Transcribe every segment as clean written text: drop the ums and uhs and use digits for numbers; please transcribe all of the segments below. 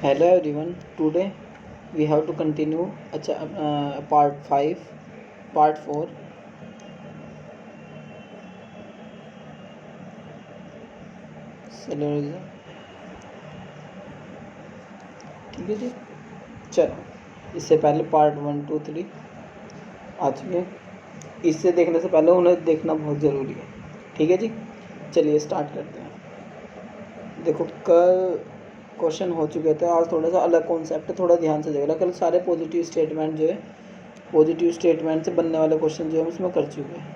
Hello everyone. Today we have to continue part 5, part 4. Syllogism. ठीक है जी, चलो इससे पहले पार्ट 1, 2, 3 आ चुके हैं। इससे देखने से पहले उन्हें देखना बहुत ज़रूरी है। ठीक है जी, चलिए स्टार्ट करते हैं। देखो, कल क्वेश्चन हो चुके थे, आज थोड़ा सा अलग कॉन्सेप्ट है, थोड़ा ध्यान से देखना। कल सारे पॉजिटिव स्टेटमेंट जो है, पॉजिटिव स्टेटमेंट से बनने वाले क्वेश्चन जो है उसमें कर चुके हैं।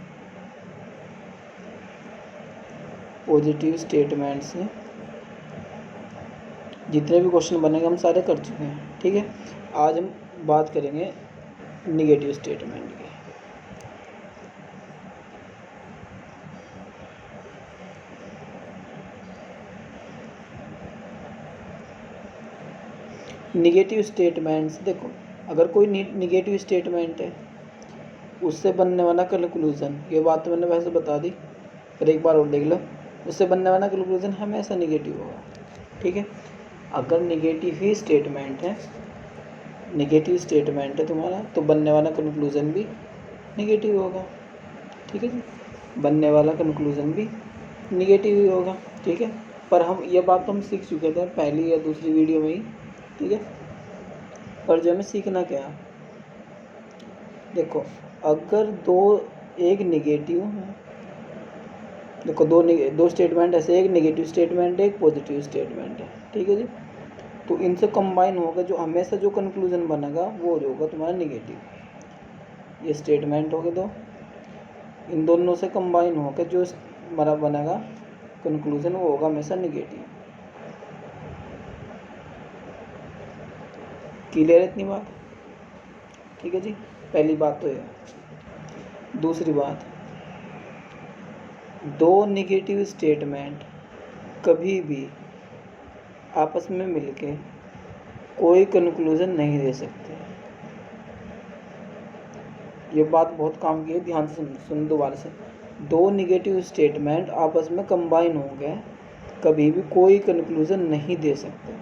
पॉजिटिव स्टेटमेंट से जितने भी क्वेश्चन बनेंगे हम सारे कर चुके हैं। ठीक है, आज हम बात करेंगे निगेटिव स्टेटमेंट की। निगेटिव स्टेटमेंट्स, देखो, अगर कोई निगेटिव स्टेटमेंट है उससे बनने वाला कंक्लूजन, ये बात तो मैंने वैसे बता दी, पर एक बार और देख लो, उससे बनने वाला कंक्लूजन हमेशा निगेटिव होगा। ठीक है, अगर निगेटिव ही स्टेटमेंट है, निगेटिव स्टेटमेंट है तुम्हारा, तो बनने वाला कंक्लूजन भी निगेटिव होगा। ठीक है जी, बनने वाला कंक्लूजन भी निगेटिव ही होगा। ठीक है, पर हम ये बात तो हम सीख चुके थे पहली या दूसरी वीडियो में ही। ठीक है, पर जो हमें सीखना क्या है, देखो, अगर एक निगेटिव है, देखो दो स्टेटमेंट ऐसे, एक निगेटिव स्टेटमेंट है, एक पॉजिटिव स्टेटमेंट है। ठीक है जी, तो इनसे कंबाइन होकर जो हमेशा जो कंक्लूजन बनेगा वो जो होगा तुम्हारा निगेटिव। ये स्टेटमेंट हो गए दो, इन दोनों से कंबाइन होकर जो हमारा बनेगा कंक्लूजन वो होगा हमेशा निगेटिव। क्लियर है इतनी बात? ठीक है जी, पहली बात तो ये। दूसरी बात, दो निगेटिव स्टेटमेंट कभी भी आपस में मिलके कोई कंक्लूजन नहीं दे सकते। ये बात बहुत काम की है, ध्यान से सुन दोबारा से। दो निगेटिव स्टेटमेंट आपस में कंबाइन हो गए, कभी भी कोई कंक्लूजन नहीं दे सकते।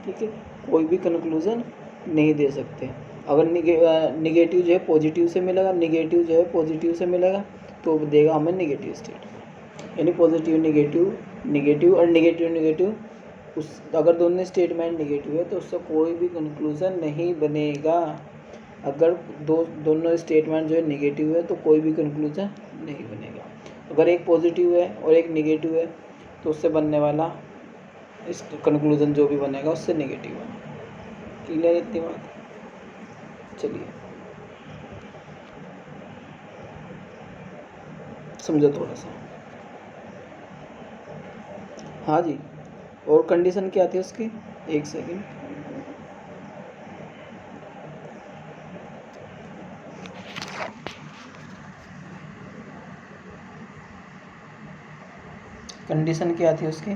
ठीक है, कोई भी कंक्लूजन नहीं दे सकते। अगर निगेटिव जो है पॉजिटिव से मिलेगा, निगेटिव जो है पॉजिटिव से मिलेगा, तो देगा हमें निगेटिव स्टेटमेंट। यानी पॉजिटिव निगेटिव, निगेटिव और निगेटिव निगेटिव, उस अगर दोनों स्टेटमेंट निगेटिव है तो उससे कोई भी कंक्लूजन नहीं बनेगा। अगर दोनों स्टेटमेंट जो है निगेटिव है तो कोई भी कंक्लूजन नहीं बनेगा। अगर एक पॉजिटिव है और एक निगेटिव है तो उससे बनने वाला इस कंक्लूजन जो भी बनेगा उससे नेगेटिव है। क्लियर इतनी बात? चलिए समझो थोड़ा सा। हाँ जी, और कंडीशन क्या थी उसकी? एक सेकंड, कंडीशन क्या थी उसकी?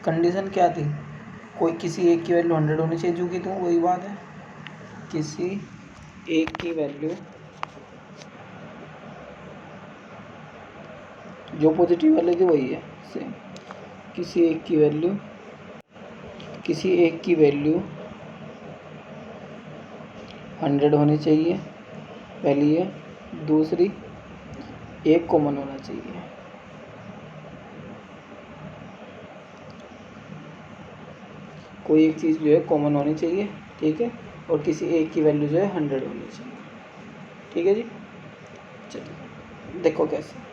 कंडीशन क्या थी? कोई किसी एक की वैल्यू 100 होनी चाहिए, जो कि तो वही बात है, किसी एक की वैल्यू जो पॉजिटिव वाली थी वही है सेम। किसी एक की वैल्यू 100 होनी चाहिए, पहली है। दूसरी, एक कॉमन होना चाहिए। कोई एक चीज़ जो है कॉमन होनी चाहिए। ठीक है, और किसी एक की वैल्यू जो है 100 होनी चाहिए। ठीक है जी, चलिए देखो कैसे।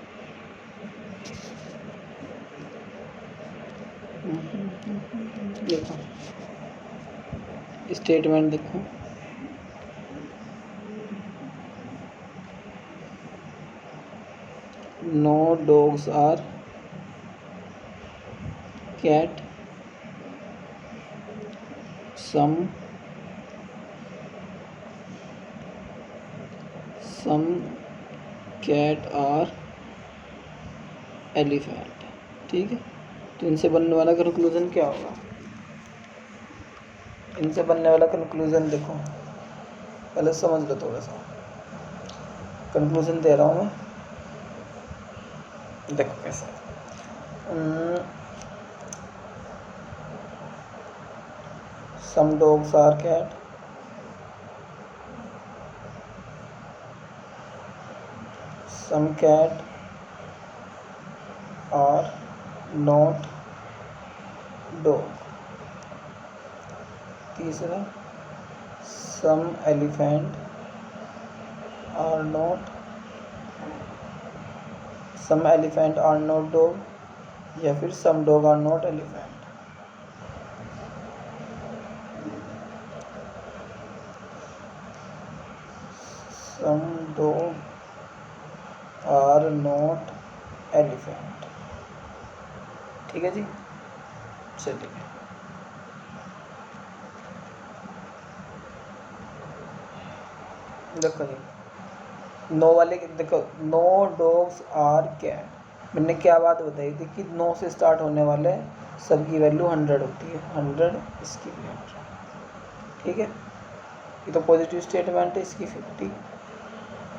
देखो स्टेटमेंट देखो, no dogs are cat, some cat are elephant. ठीक है, तो इनसे बनने वाला कंक्लूजन क्या होगा? इनसे बनने वाला कंक्लूजन देखो, पहले समझ लो थोड़ा सा। कंक्लूजन दे रहा हूँ मैं, देखो कैसे। Some dogs are cat, some cat are not dog. तीसरा, some elephant are not, some elephant are not dog, या फिर some dog are not elephant. Some dog are not elephant. ठीक है जी, चलिए देखो जी, नो वाले देखो, नो डॉग्स आर कैट। मैंने क्या बात बताई थी कि नो से स्टार्ट होने वाले सबकी वैल्यू 100 होती है, 100, इसकी भी 100। ठीक है, ये तो पॉजिटिव स्टेटमेंट है, इसकी 50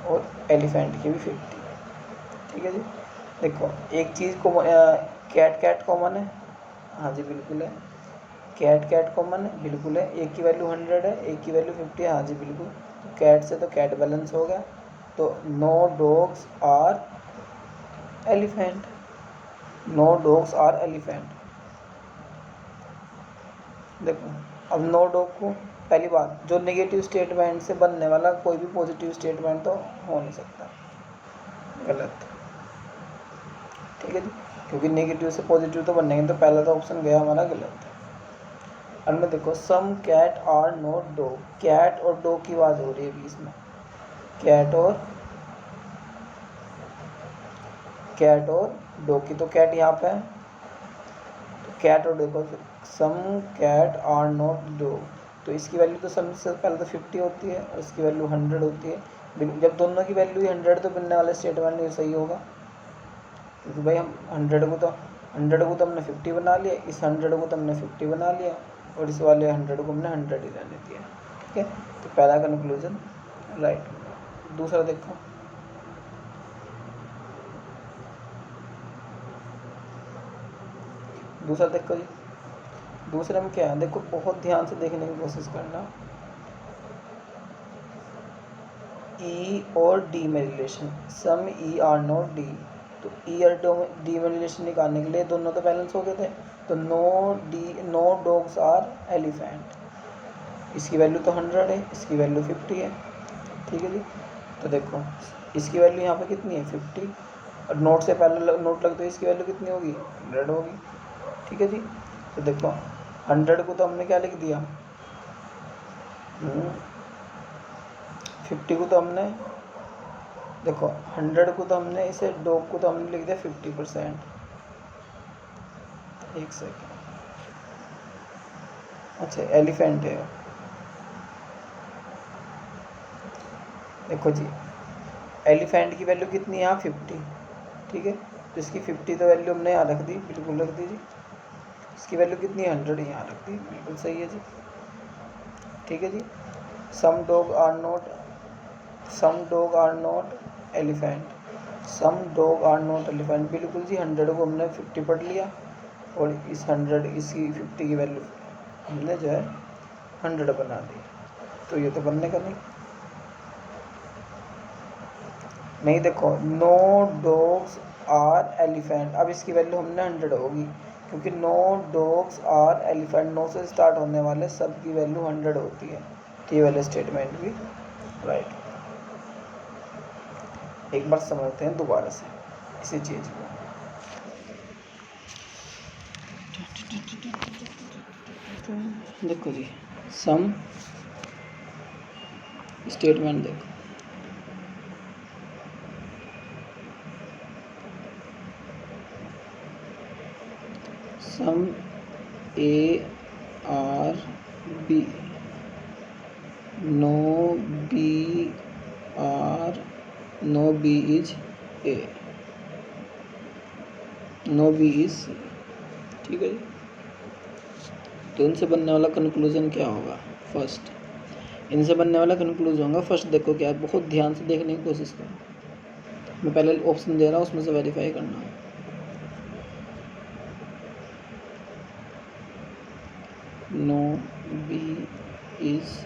और एलिफेंट की भी 50। ठीक है जी, देखो एक चीज़ को कैट कैट कॉमन है, हाँ जी बिल्कुल है, कैट कैट कॉमन है, बिल्कुल है। एक की वैल्यू 100 है, एक की वैल्यू 50 है, हाँ जी बिल्कुल। तो कैट से तो कैट बैलेंस हो गया। तो no dogs are elephant, no dogs are elephant. देखो अब नो डॉग को, पहली बात, जो नेगेटिव स्टेटमेंट से बनने वाला कोई भी पॉजिटिव स्टेटमेंट तो हो नहीं सकता, गलत। ठीक है जी, क्योंकि नेगेटिव से पॉजिटिव तो बनेंगे, तो पहला तो ऑप्शन गया हमारा गलत। अब में देखो, some cat are not dog, cat और डॉग की बात हो रही है बीच में, कैट और डॉग की। तो कैट यहाँ पे है, तो कैट और देखो, some cat are not dog, तो इसकी वैल्यू तो सम से पहले तो 50 होती है और इसकी वैल्यू 100 होती है। जब दोनों की वैल्यू 100, तो बनने वाले स्टेटमेंट ये सही होगा, क्योंकि भाई हम 100 को तो हमने 50 बना लिया, इस 100 को तो हमने 50 बना लिया, और इस वाले 100 को हमने 100 ही रहने दिया। ठीक है, तो पहला कंक्लूजन राइट। दूसरा देखो, दूसरा देखो जी, दूसरे में क्या है, देखो बहुत ध्यान से देखने की कोशिश करना। ई और डी में relation, some E are not D, तो ई और डी में रिलेशन निकालने के लिए दोनों तो बैलेंस हो गए थे। तो नो डॉग्स आर एलिफेंट, इसकी वैल्यू तो 100 है, इसकी वैल्यू 50 है। ठीक है जी, तो देखो इसकी वैल्यू यहाँ पे कितनी है, 50, और नोट से पहले नोट लगते हुए इसकी वैल्यू कितनी होगी, 100 होगी। ठीक है जी, तो देखो 100 को तो हमने क्या लिख दिया, 50 को तो हमने, देखो 100 को तो हमने, इसे डॉग को तो हमने लिख दिया 50%। एक सेकेंड, अच्छा एलिफेंट है, देखो जी एलिफेंट की वैल्यू कितनी है यहाँ 50। ठीक है, तो इसकी 50 तो वैल्यू हमने यहाँ रख दी, बिल्कुल रख दी जी। इसकी वैल्यू कितनी है, 100 यहाँ रख दी, बिल्कुल सही है जी। ठीक है जी, some dog are not elephant, some dog are not elephant, बिल्कुल जी। 100 को हमने 50 पढ़ लिया, और इस 100 इसकी 50 की वैल्यू हमने जो है 100 बना दी, तो ये तो बनने का नहीं। देखो नो डॉग्स आर एलिफेंट, अब इसकी वैल्यू हमने 100 होगी, क्योंकि no dogs are elephant, no से स्टार्ट होने वाले सब की वैल्यू 100 होती है, तो ये वाले स्टेटमेंट भी राइट। एक बार समझते हैं दोबारा से इसी चीज़ को। देखो जी, सम स्टेटमेंट देखो, some A are B, no B are, no B is A, no B is C. ठीक है जी, तो इनसे बनने वाला कंक्लूजन क्या होगा, फर्स्ट इनसे बनने वाला कंक्लूजन होगा, फर्स्ट देखो क्या है, बहुत ध्यान से देखने की कोशिश करो। मैं पहले ऑप्शन दे रहा हूँ, उसमें से वेरीफाई करना है। नो बी इज,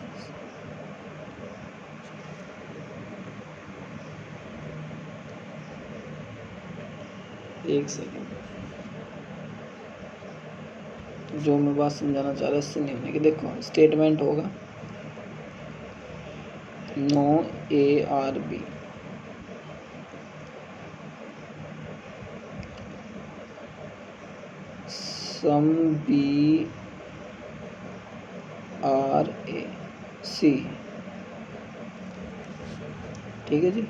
एक सेकेंड, जो मैं बात समझाना चाह रहा इससे नहीं होने की। देखो स्टेटमेंट होगा no A are B, some B are A C. ठीक है जी,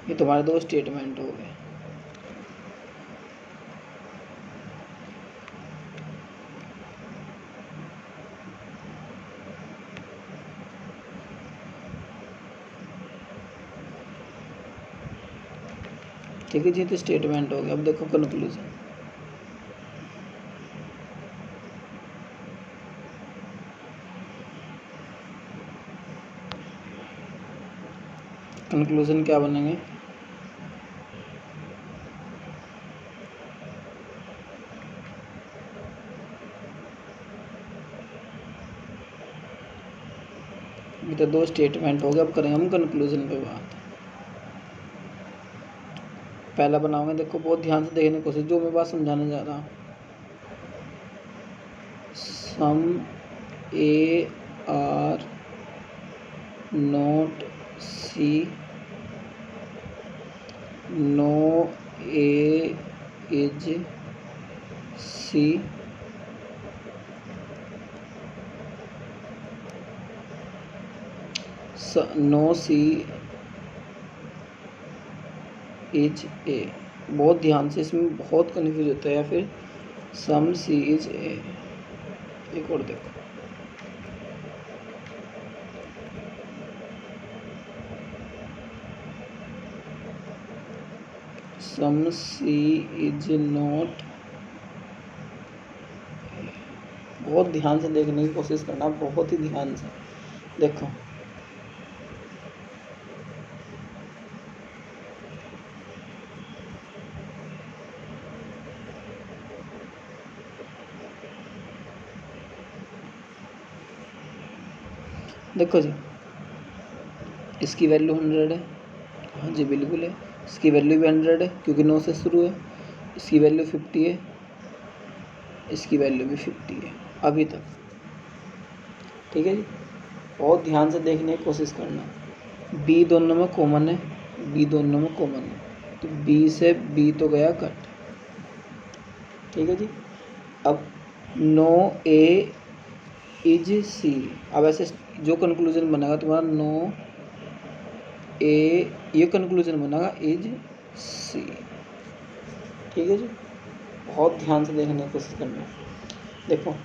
ये तुम्हारे दो स्टेटमेंट हो गए। ठीक है जी, तो स्टेटमेंट हो गया। अब देखो कंक्लूजन। कंक्लूजन क्या बनेंगे? ये तो दो स्टेटमेंट हो गए। अब करेंगे हम कंक्लूजन पे बात। पहला बनाओगे, देखो बहुत ध्यान से देखने की कोशिश, जो मैं बात समझाने जा रहा हूँ। Some A are not C, no A is C, no C is A. बहुत ध्यान से, इसमें बहुत कन्फ्यूज होता है। या फिर सम सी इज ए। एक और देखो, सम सी इज नॉट। बहुत ध्यान से देखने की कोशिश करना, बहुत ही ध्यान से देखो। देखो जी, इसकी वैल्यू 100 है। हाँ जी बिल्कुल है। इसकी वैल्यू भी 100 है क्योंकि 9 से शुरू है। इसकी वैल्यू 50 है, इसकी वैल्यू भी 50 है अभी तक। ठीक है जी, बहुत ध्यान से देखने की कोशिश करना। बी दोनों में कॉमन है, बी दोनों में कॉमन है, तो बी से बी तो गया कट। ठीक है जी, अब नो ए इज सी। अब ऐसे जो कंक्लूजन बनेगा तुम्हारा नो ए, ये कंक्लूजन बनेगा इज सी। ठीक है जी, बहुत ध्यान से देखने की कोशिश करना। देखो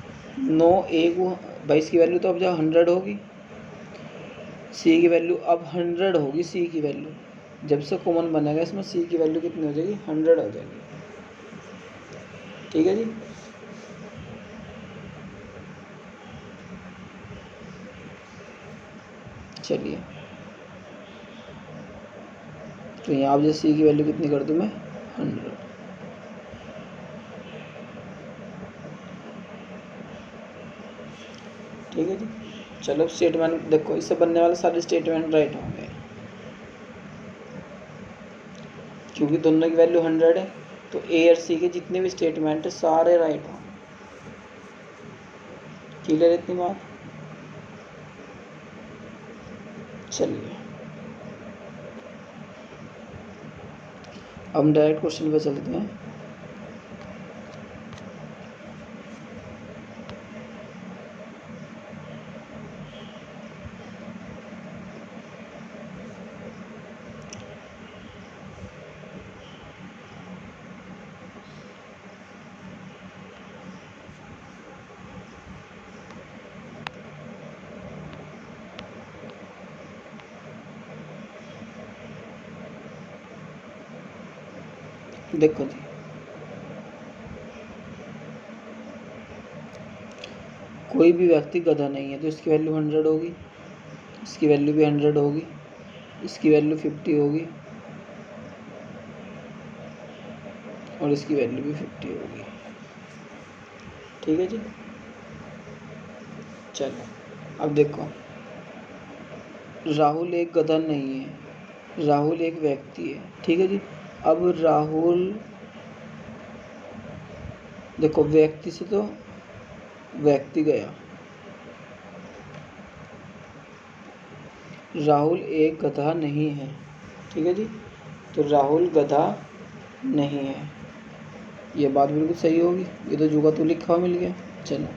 नो ए को, भाई इसकी वैल्यू तो अब जब 100 होगी, सी की वैल्यू अब 100 होगी। सी की वैल्यू जब से कॉमन बनेगा इसमें, सी की वैल्यू कितनी हो जाएगी? 100 हो जाएगी। ठीक है जी, चलिए तो यहाँ अब जैसे सी की वैल्यू कितनी कर दूँ मैं? 100। ठीक है जी, चलो स्टेटमेंट देखो, इससे बनने वाले सारे स्टेटमेंट राइट होंगे क्योंकि दोनों की वैल्यू 100 है। तो ए और सी के जितने भी स्टेटमेंट है सारे राइट होंगे। क्लियर इतनी बात? चलिए अब हम डायरेक्ट क्वेश्चन पे चलते हैं। देखो जी, कोई भी व्यक्ति गधा नहीं है, तो इसकी वैल्यू 100 होगी, इसकी वैल्यू भी 100 होगी, इसकी वैल्यू 50 होगी और इसकी वैल्यू भी 50 होगी। ठीक है जी, चलो अब देखो, राहुल एक गधा नहीं है, राहुल एक व्यक्ति है, ठीक है जी। अब राहुल, देखो व्यक्ति से तो व्यक्ति गया, राहुल एक गधा नहीं है, ठीक है जी। तो राहुल गधा नहीं है, ये बात बिल्कुल सही होगी, ये तो जुगा तो लिखा हुआ मिल गया। चलो,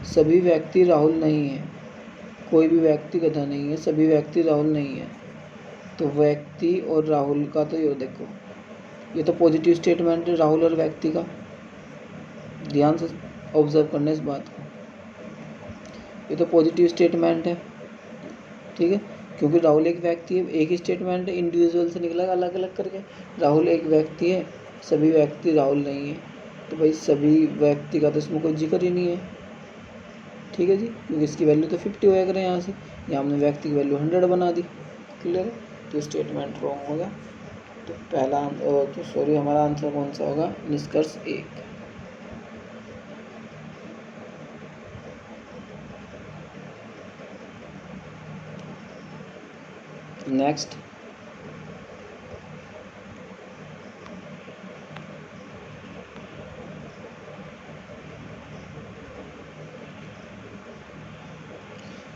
सभी व्यक्ति राहुल नहीं है, कोई भी व्यक्ति गधा नहीं है, सभी व्यक्ति राहुल नहीं है। तो व्यक्ति और राहुल का तो ये देखो, ये तो पॉजिटिव स्टेटमेंट है राहुल और व्यक्ति का, ध्यान से ऑब्जर्व करना इस बात को, ये तो पॉजिटिव स्टेटमेंट है, ठीक है। क्योंकि राहुल एक व्यक्ति है, एक ही स्टेटमेंट है, इंडिविजुअल से निकला अलग अलग करके। राहुल एक व्यक्ति है, सभी व्यक्ति राहुल नहीं है, तो भाई सभी व्यक्ति का तो इसमें कोई जिक्र ही नहीं है, ठीक है जी। क्योंकि इसकी वैल्यू तो 50 होया करें यहाँ से, यहाँ हमने व्यक्ति की वैल्यू 100 बना दी, क्लियर है। तो स्टेटमेंट रॉन्ग होगा। तो पहला तो सॉरी, हमारा आंसर कौन सा होगा, निष्कर्ष 1। नेक्स्ट,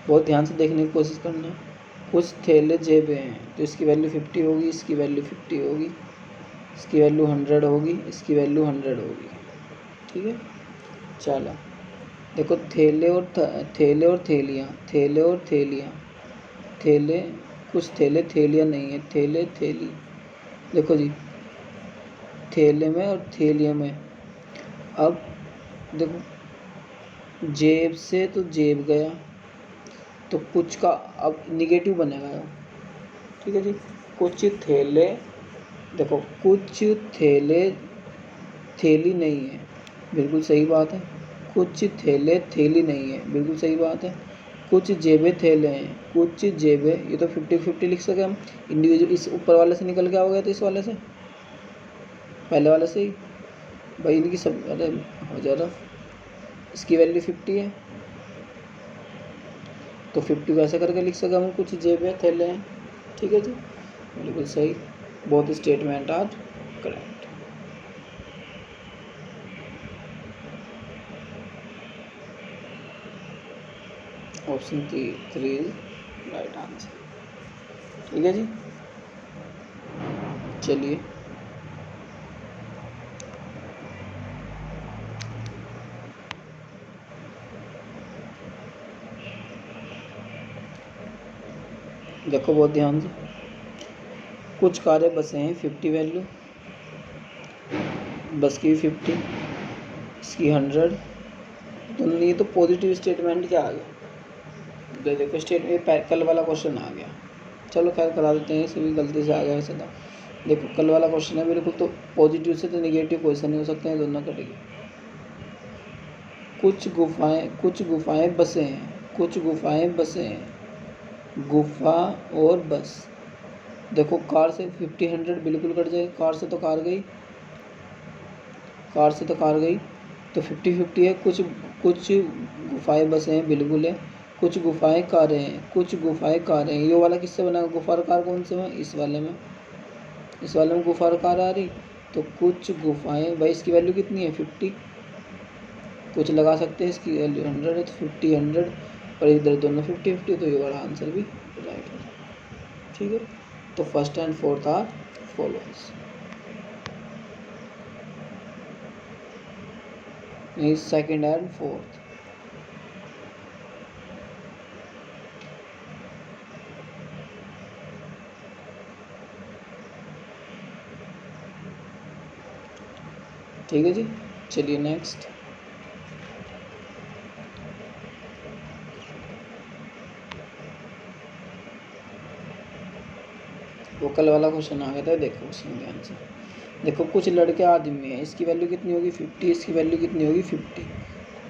बहुत ध्यान से देखने की कोशिश करना। कुछ थैले जेबें हैं, तो इसकी वैल्यू 50 होगी, इसकी वैल्यू 50 होगी, इसकी वैल्यू 100 होगी, इसकी वैल्यू 100 होगी, ठीक है। चलो देखो, थैले और थैलियाँ, थैले और थैलियाँ, थैले, कुछ थैले थैलियाँ नहीं है, थैले थैली, देखो जी, थैले में और थैलियों में, अब देखो जेब से तो जेब गया, तो कुछ का अब निगेटिव बनेगा, ठीक है जी। कुछ थैले, देखो कुछ थैले थैली नहीं है, बिल्कुल सही बात है। कुछ थैले थैली नहीं है, बिल्कुल सही बात है। कुछ जेबें थैले हैं, कुछ जेबें, ये तो 50-50 लिख सके हम, इंडिविजुअल इस ऊपर वाले से निकल के आ गया, तो इस वाले से, पहले वाले से ही भाई, इनकी सब, अरे हो जा रहा, इसकी वैल्यू 50 है, तो 50 वैसे करके लिख सके हम, कुछ जेबें थैले हैं, ठीक है जी, बिल्कुल सही। Both statement are correct. Option 3 is right answer, ठीक है जी। चलिए देखो बहुत ध्यान से, कुछ कारें बसें हैं, 50 वैल्यू, बस की 50, इसकी 100, तो ये तो पॉजिटिव स्टेटमेंट क्या आ गया, देखो स्टेटमेंट कल वाला क्वेश्चन आ गया, चलो खैर करा देते हैं, सभी गलती से आ गया वैसे तो। देखो कल वाला क्वेश्चन है बिल्कुल, तो पॉजिटिव से तो निगेटिव क्वेश्चन नहीं हो सकते हैं, दोनों कटेंगे। कुछ गुफाएं बसें हैं, कुछ गुफाएं बसें हैं, गुफा और बस, देखो कार से 50-100 बिल्कुल कट जाए, कार से तो कार गई, कार से तो कार गई, तो 50-50 है। कुछ कुछ गुफाएं बसें हैं, बिल्कुल है। कुछ गुफाएं कारें हैं, कुछ गुफाएं कारें हैं, ये वाला किससे बना, गुफा और कार कौन से में, इस वाले में, इस वाले में गुफा और कार आ रही, तो कुछ गुफाएं, भाई इसकी वैल्यू कितनी है 50, कुछ लगा सकते हैं, इसकी वैल्यू 100 है, तो 50-100, और इधर दोनों 50-50, तो ये वाला आंसर भी राइट है, ठीक है। तो first and fourth are followers, second and fourth, ठीक है जी। चलिए नेक्स्ट, वो कल वाला क्वेश्चन आ गया था, देखो क्वेश्चन ध्यान से, देखो कुछ लड़के आदमी हैं, इसकी वैल्यू कितनी होगी 50, इसकी वैल्यू कितनी होगी 50,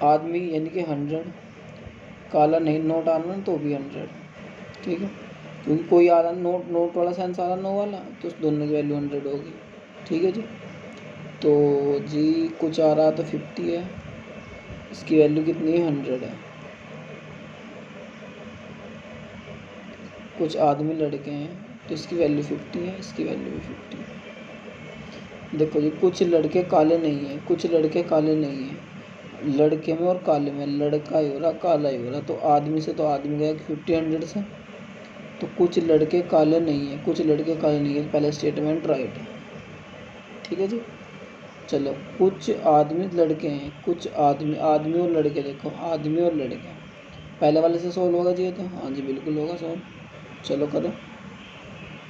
आदमी यानी कि 100, काला नहीं नोट आना तो भी 100, ठीक है। क्योंकि कोई आ रहा नोट वाला सेंस आ रहा नो वाला, तो दोनों की वैल्यू 100 होगी, ठीक है जी। तो जी कुछ आ रहा तो 50 है, इसकी वैल्यू कितनी है 100 है, कुछ आदमी लड़के हैं, तो इसकी वैल्यू 50 है, इसकी वैल्यू भी 50 है। देखो जी, कुछ लड़के काले नहीं हैं, कुछ लड़के काले नहीं हैं, लड़के में और काले में लड़का ही हो रहा, काला ही हो रहा, तो आदमी से तो आदमी गया 50 100 से, तो कुछ लड़के काले नहीं हैं, कुछ लड़के काले नहीं हैं, पहला स्टेटमेंट राइट है। ठीक है जी। चलो, कुछ आदमी लड़के हैं, कुछ आदमी और लड़के, देखो आदमी और लड़के, पहले वाले से सॉल्व होगा जी ये तो, हाँ जी बिल्कुल होगा सॉल्व। चलो करो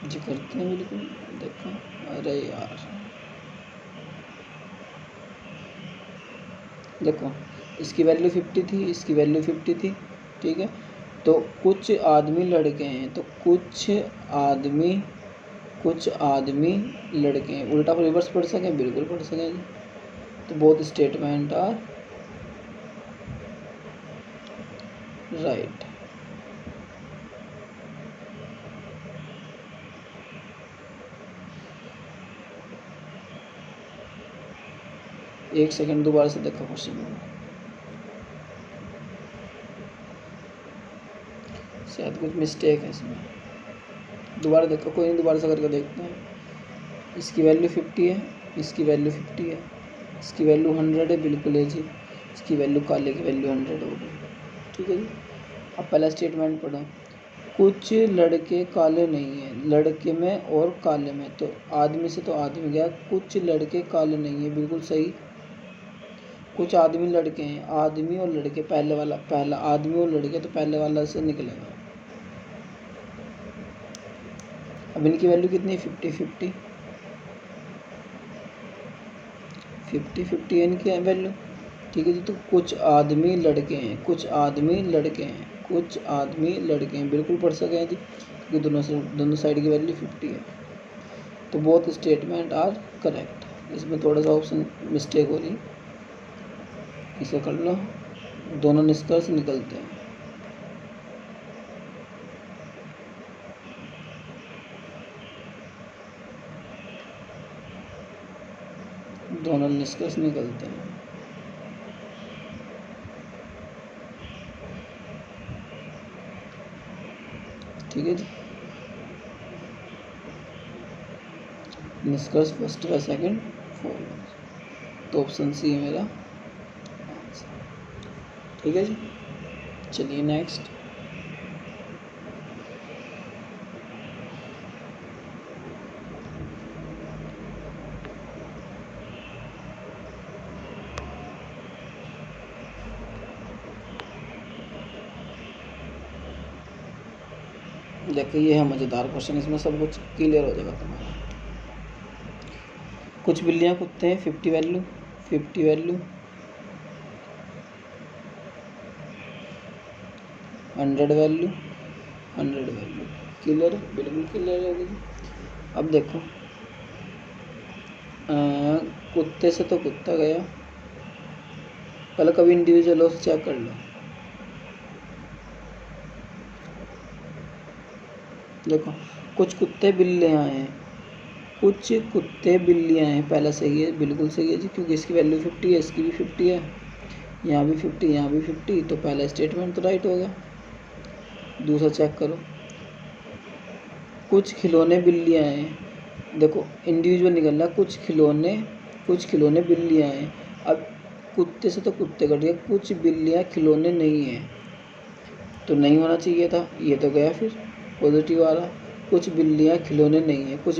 जी, करते हैं बिल्कुल। देखो, अरे यार देखो, इसकी वैल्यू 50 थी, इसकी वैल्यू 50 थी, ठीक है। तो कुछ आदमी लड़के हैं, तो कुछ आदमी लड़के हैं, उल्टा रिवर्स पढ़ सकें, बिल्कुल पढ़ सकें जी। तो बोथ स्टेटमेंट आर राइट। एक सेकंड, दोबारा से देखो क्वेश्चन में, शायद कुछ मिस्टेक है इसमें, दोबारा देखो, कोई नहीं, दोबारा से करके देखते हैं। इसकी वैल्यू 50 है, इसकी वैल्यू 50 है, इसकी वैल्यू 100 है, बिल्कुल है जी। इसकी वैल्यू काले की वैल्यू 100 होगी, ठीक है जी। अब पहला स्टेटमेंट पढ़ो, कुछ लड़के काले नहीं हैं, लड़के में और काले में, तो आदमी से तो आदमी गया, कुछ लड़के काले नहीं हैं, बिल्कुल सही। कुछ आदमी लड़के हैं, आदमी और लड़के, पहले वाला, पहला आदमी और लड़के, तो पहले वाला से निकलेगा। अब इनकी वैल्यू कितनी है, 50 50 50 50 इनकी वैल्यू, ठीक है जी। तो कुछ आदमी लड़के हैं, कुछ आदमी लड़के हैं, कुछ आदमी लड़के हैं, बिल्कुल पढ़ सके हैं जी, क्योंकि दोनों साइड की वैल्यू 50 है। तो बोथ स्टेटमेंट आर करेक्ट। इसमें थोड़ा सा ऑप्शन मिस्टेक हो रही, इसे कर लो, दोनों निष्कर्ष निकलते हैं। दोनों निष्कर्ष निकलते हैं। ठीक है जी, निष्कर्ष फर्स्ट व सेकंड फोर, तो ऑप्शन सी है मेरा आंसर। ठीक है जी, चलिए नेक्स्ट। देखिए, ये है मज़ेदार क्वेश्चन, इसमें सब कुछ क्लियर हो जाएगा तुम्हारा। कुछ बिल्लियाँ कुत्ते हैं, 50 value, 50 value, 100 value, 100 value, clear, बिल्कुल क्लियर होगी जी। अब देखो, कुत्ते से तो कुत्ता गया, पहले कभी इंडिविजुअल हो चेक कर लो। देखो, कुछ कुत्ते बिल्लियाँ हैं, कुछ कुत्ते बिल्लियाँ हैं, पहला सही है, बिल्कुल सही है जी, क्योंकि इसकी वैल्यू 50 है, इसकी भी 50 है, यहाँ भी 50, यहाँ भी 50, तो पहला स्टेटमेंट तो राइट हो गया। दूसरा चेक करो, कुछ खिलौने बिल्लियाँ हैं, देखो इंडिविजुअल निकल रहा, कुछ खिलौने बिल्लियाँ हैं। अब कुत्ते से तो कुत्ते कट गए, कुछ बिल्लियाँ खिलौने नहीं हैं, तो नहीं होना चाहिए था, ये तो गया फिर पॉजिटिव आ रहा। कुछ बिल्लियाँ खिलौने नहीं हैं, कुछ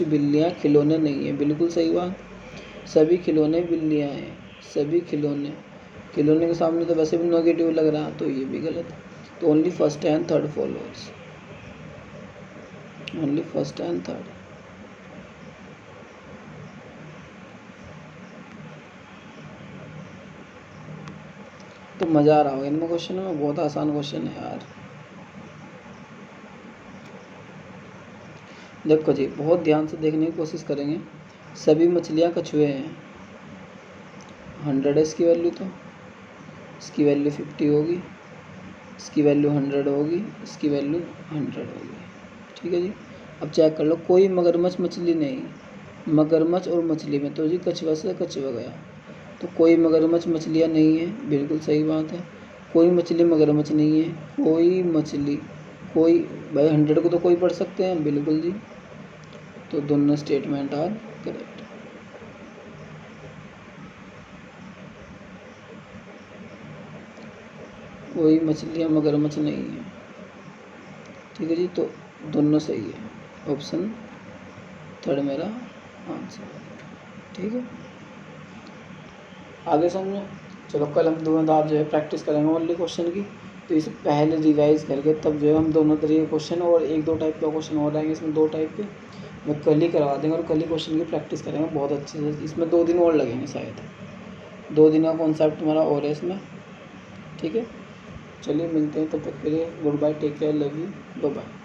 बिल्लियाँ खिलौने नहीं हैं, बिल्कुल सही बात। सभी खिलौने बिल्लियाँ हैं, सभी खिलौने के सामने तो वैसे भी नेगेटिव लग रहा, तो ये भी गलत। तो only first and third followers, only first and third. तो मज़ा आ रहा होगा इनमें क्वेश्चन में, बहुत आसान क्वेश्चन है यार। देखो जी, बहुत ध्यान से देखने की कोशिश करेंगे। सभी मछलियाँ कछुए हैं, 100 है इसकी वैल्यू, तो इसकी वैल्यू 50 होगी, इसकी वैल्यू 100 होगी, इसकी वैल्यू 100 होगी। ठीक है जी। अब चेक कर लो, कोई मगरमच्छ मछली नहीं, मगरमच्छ और मछली में तो जी कछुआ से कछुआ गया, तो कोई मगरमच्छ मछलियाँ नहीं है, बिल्कुल सही बात है। कोई मछली मगरमच्छ नहीं है, कोई मछली कोई भाई 100 को तो कोई पढ़ सकते हैं, बिल्कुल जी। तो दोनों स्टेटमेंट आर करेक्ट। कोई मछलियाँ मगरमच्छ नहीं है, ठीक है जी। तो दोनों सही है, ऑप्शन थर्ड मेरा आंसर, ठीक है। आगे समझो। चलो कल हम धुआंधार जो है प्रैक्टिस करेंगे ओनली क्वेश्चन की। तो इसे पहले रिवाइज करके तब जो है हम दोनों तरीके क्वेश्चन और 1-2 टाइप का क्वेश्चन और आएंगे, इसमें 2 टाइप के मैं कल ही करवा देंगे और कल ही क्वेश्चन की प्रैक्टिस करेंगे बहुत अच्छे से। इसमें 2 दिन और लगेंगे शायद, 2 दिन का कॉन्सेप्ट हमारा और है इसमें, ठीक है। चलिए मिलते हैं, तब तक के लिए good bye, take care, love you, bye bye.